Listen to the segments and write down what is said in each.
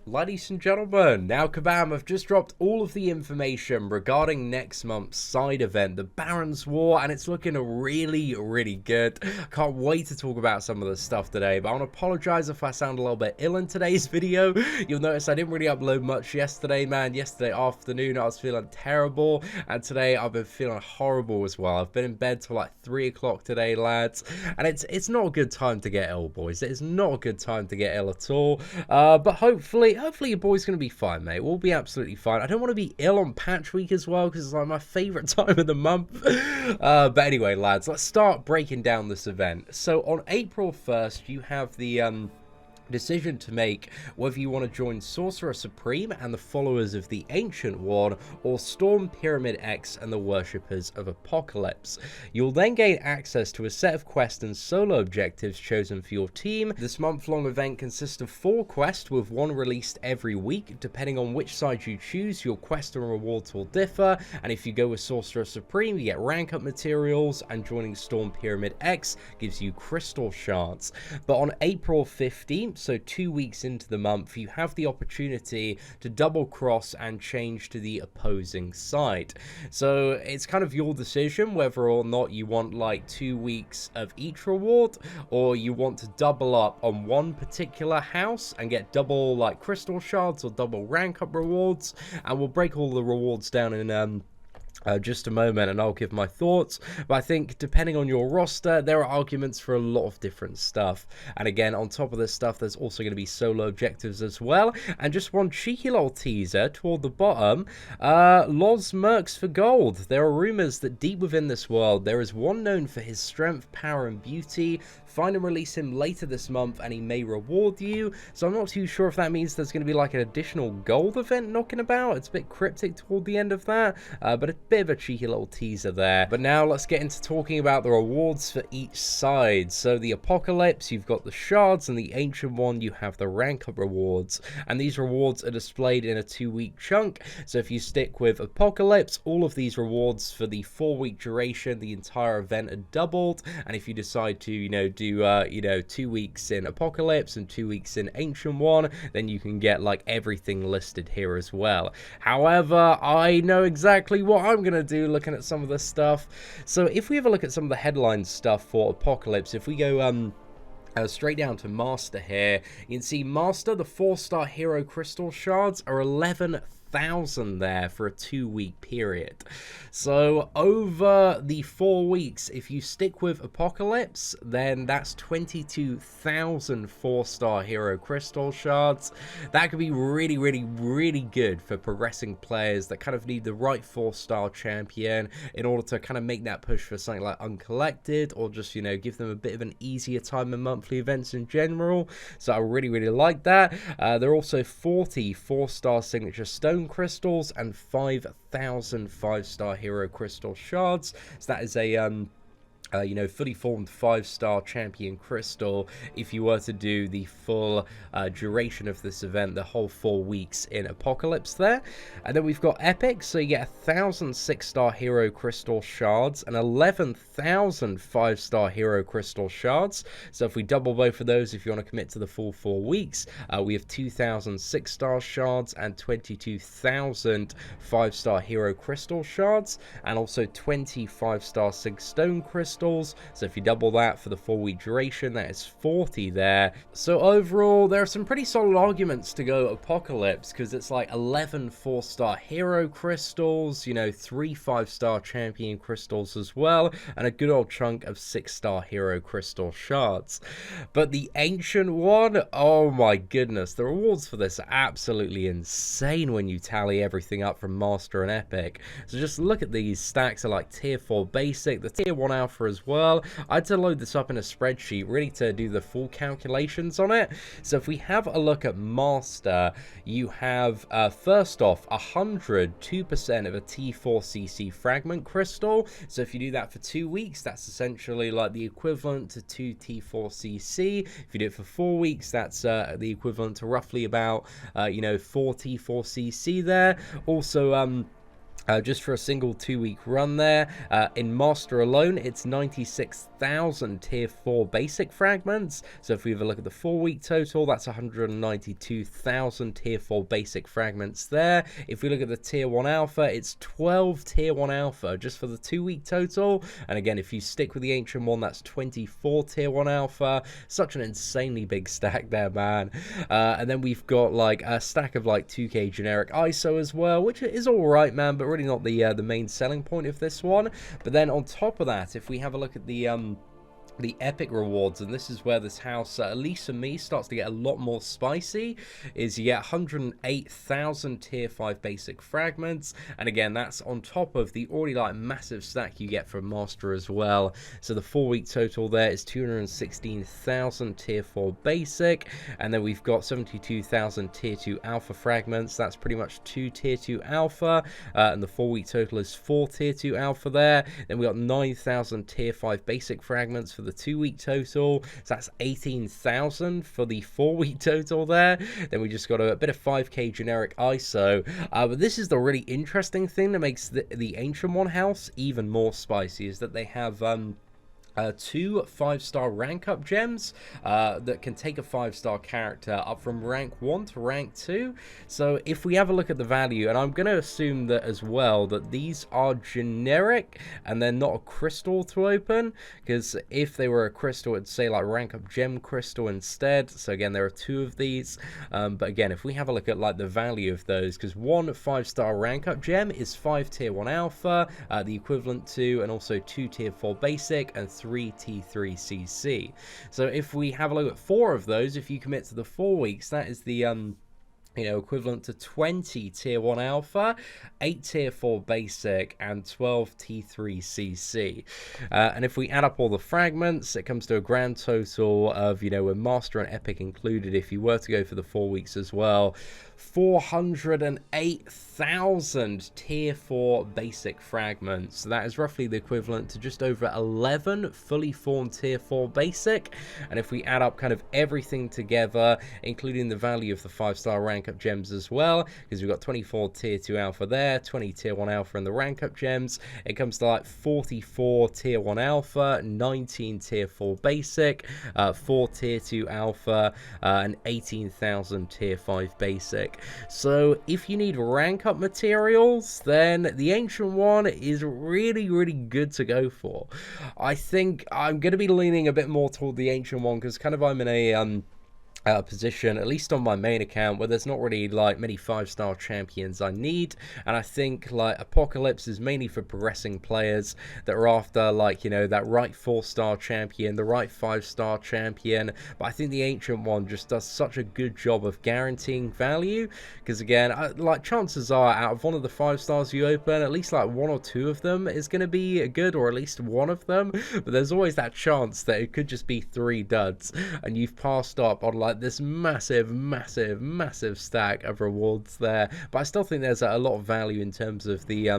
Ladies and gentlemen, now Kabam, I've just dropped all of the information regarding next month's side event, the Barons War, and it's looking really good. Can't wait to talk about some of this stuff today, but I want to apologize if I sound a little bit ill in today's video. You'll notice I didn't really upload much yesterday, man. Yesterday afternoon I was feeling terrible, and today I've been feeling horrible as well. I've been in bed till like 3 o'clock today, lads, and it's not a good time to get ill, boys. It is not a good time to get ill at all, but hopefully your boy's going to be fine, mate. We'll be absolutely fine. I don't want to be ill on patch week as well, because it's like my favorite time of the month. But anyway, lads, let's start breaking down this event. So on April 1st, you have the decision to make whether you want to join Sorcerer Supreme and the followers of the Ancient One, or Storm Pyramid X and the worshippers of Apocalypse. You'll then gain access to a set of quests and solo objectives chosen for your team. This month-long event consists of 4 quests, with one released every week. Depending on which side you choose, your quests and rewards will differ, and if you go with Sorcerer Supreme, you get rank up materials, and joining Storm Pyramid X gives you crystal shards. But on April 15th, so 2 weeks into the month, you have the opportunity to double cross and change to the opposing side. So it's kind of your decision whether or not you want like 2 weeks of each reward, or you want to double up on one particular house and get double like crystal shards or double rank up rewards. And we'll break all the rewards down in just a moment, and I'll give my thoughts. But I think depending on your roster, there are arguments for a lot of different stuff. And again, on top of this stuff, there's also going to be solo objectives as well. And just one cheeky little teaser toward the bottom, Loz Mercs for gold. There are rumors that deep within this world, there is one known for his strength, power, and beauty. Find and release him later this month, and he may reward you. So I'm not too sure if that means there's going to be like an additional gold event knocking about. It's a bit cryptic toward the end of that, but a bit of a cheeky little teaser there. But now let's get into talking about the rewards for each side. So the Apocalypse, you've got the shards, and the Ancient One, you have the rank up rewards. And these rewards are displayed in a 2-week chunk. So if you stick with Apocalypse, all of these rewards for the 4-week duration, the entire event are doubled. And if you decide to, do 2 weeks in Apocalypse and 2 weeks in Ancient One, then you can get like everything listed here as well. However, I know exactly what I'm going to do looking at some of this stuff. So if we have a look at some of the headline stuff for Apocalypse, if we go straight down to Master here, you can see Master, the 4-star hero crystal shards are 11,000 there for a 2-week period. So over the 4 weeks, if you stick with Apocalypse, then that's 22,000 4-star hero crystal shards. That could be really good for progressing players that kind of need the right 4-star champion in order to kind of make that push for something like Uncollected, or just give them a bit of an easier time in monthly events in general. So I really like that. There are also 40 4-star signature stone crystals and 5,000 5-star hero crystal shards. So that is a fully formed 5-star champion crystal if you were to do the full duration of this event, the whole 4 weeks in Apocalypse there. And then we've got Epic, so you get 1,000 6-star hero crystal shards and 11,000 5-star hero crystal shards. So if we double both of those, if you want to commit to the full 4 weeks, we have 2,000 6-star shards and 22,000 5-star hero crystal shards, and also 20 5-star sig stone crystals. So if you double that for the 4-week duration, that is 40 there. So overall, there are some pretty solid arguments to go Apocalypse, because it's like 11 4-star hero crystals, 3 5-star champion crystals as well, and a good old chunk of 6-star hero crystal shards. But the Ancient One, oh my goodness, the rewards for this are absolutely insane when you tally everything up from Master and Epic. So just look at these stacks of like tier 4 basic, the tier 1 alpha as well. I had to load this up in a spreadsheet really to do the full calculations on it. So if we have a look at Master, you have first off 102% of a T4cc fragment crystal. So if you do that for 2 weeks, that's essentially like the equivalent to 2 T4cc. If you do it for 4 weeks, that's the equivalent to roughly about 4 T4cc there. Also Just for a single 2-week run there. In Master alone, it's 96,000 Tier 4 basic fragments. So if we have a look at the 4-week total, that's 192,000 Tier 4 basic fragments there. If we look at the Tier 1 Alpha, it's 12 Tier 1 Alpha just for the 2-week total. And again, if you stick with the Ancient one, that's 24 Tier 1 Alpha. Such an insanely big stack there, man. And then we've got like a stack of like 2K generic ISO as well, which is alright, man, but really not the main selling point of this one. But then on top of that, if we have a look at the epic rewards, and this is where this house, at least for me, starts to get a lot more spicy, is you get 108,000 tier 5 basic fragments, and again, that's on top of the already like massive stack you get from Master as well. So the 4-week total there is 216,000 tier 4 basic, and then we've got 72,000 tier 2 alpha fragments. That's pretty much 2 tier 2 alpha, and the 4-week total is 4 tier 2 alpha there. Then we got 9,000 tier 5 basic fragments for the 2-week total, so that's 18,000 for the 4-week total there. Then we just got a bit of 5k generic ISO, but this is the really interesting thing that makes the Ancient One house even more spicy, is that they have 2 5-star rank up gems that can take a 5-star character up from rank 1 to rank 2. So if we have a look at the value, and I'm going to assume that as well that these are generic and they're not a crystal to open, because if they were a crystal, it'd say like rank up gem crystal instead. So again, there are 2 of these, but again, if we have a look at like the value of those, because 1 5-star rank up gem is 5 tier 1 alpha, the equivalent to, and also 2 tier 4 basic and 3 T3 CC. So if we have a look at 4 of those, if you commit to the 4 weeks, that is the equivalent to 20 tier 1 alpha, 8 tier 4 basic, and 12 T3 CC. And if we add up all the fragments, it comes to a grand total of, with Master and Epic included, if you were to go for the 4 weeks as well, 408,000 tier 4 basic fragments. So that is roughly the equivalent to just over 11 fully formed tier 4 basic. And if we add up kind of everything together, including the value of the 5-star rank up gems as well, because we've got 24 tier 2 alpha there, 20 tier 1 alpha in the rank up gems, it comes to like 44 tier 1 alpha, 19 tier 4 basic, 4 tier 2 alpha, and 18,000 tier 5 basic. So if you need rank up materials, then the Ancient One is really, really good to go for. I think I'm going to be leaning a bit more toward the Ancient One, because kind of I'm in a position, at least on my main account, where there's not really like many 5-star champions I need, and I think like Apocalypse is mainly for progressing players that are after like that right 4-star champion, the right 5-star champion. But I think the Ancient One just does such a good job of guaranteeing value, because again, like chances are out of one of the 5-stars you open, at least like 1 or 2 of them is going to be good, or at least one of them, but there's always that chance that it could just be 3 duds and you've passed up on like this massive stack of rewards there. But I still think there's a lot of value in terms of the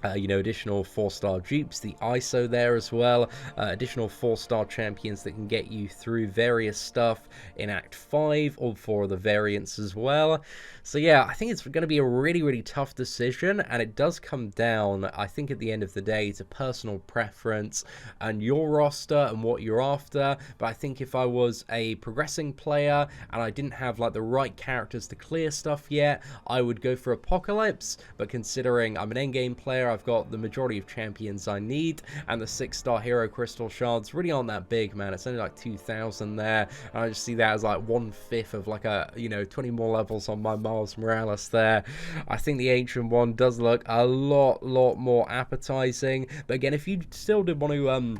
additional 4-star dupes, the ISO there as well, additional 4-star champions that can get you through various stuff in Act 5, all 4 of the variants as well. So yeah, I think it's going to be a really, really tough decision, and it does come down, I think at the end of the day, to personal preference and your roster and what you're after. But I think if I was a progressing player and I didn't have like the right characters to clear stuff yet, I would go for Apocalypse. But considering I'm an endgame player, I've got the majority of champions I need, and the 6-star hero crystal shards really aren't that big, man. It's only like 2,000 there, and I just see that as like 1/5 of like a 20 more levels on my Miles Morales there. I think the Ancient One does look a lot more appetizing. But again, if you still did want to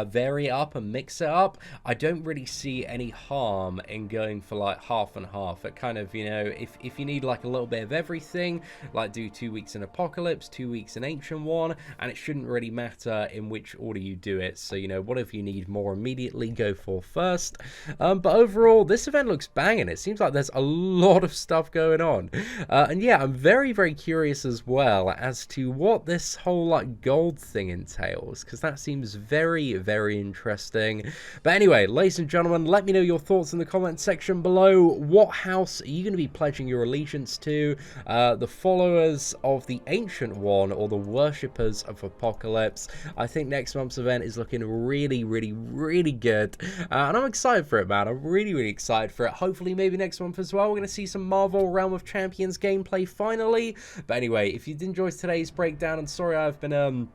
vary it up and mix it up, I don't really see any harm in going for like half and half. It kind of, if you need like a little bit of everything, like do 2 weeks in Apocalypse, 2 weeks in Ancient One, and it shouldn't really matter in which order you do it. So whatever you need more immediately, go for first. But overall, this event looks banging. It seems like there's a lot of stuff going on, and yeah, I'm very curious as well as to what this whole like gold thing entails, because that seems very very interesting. But anyway, ladies and gentlemen, let me know your thoughts in the comment section below. What house are you going to be pledging your allegiance to? The followers of the Ancient One or the worshippers of Apocalypse? I think next month's event is looking really, really, really good. And I'm excited for it, man. I'm really, really excited for it. Hopefully, maybe next month as well, we're going to see some Marvel Realm of Champions gameplay finally. But anyway, if you did enjoy today's breakdown, and sorry I've been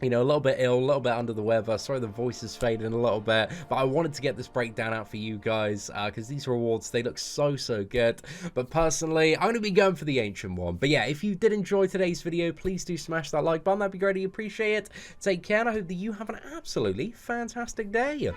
you know, a little bit ill, a little bit under the weather. Sorry the voice is fading a little bit, but I wanted to get this breakdown out for you guys because these rewards, they look so good. But personally, I'm going to be going for the Ancient One. But yeah, if you did enjoy today's video, please do smash that like button. That'd be greatly appreciated. Take care, and I hope that you have an absolutely fantastic day.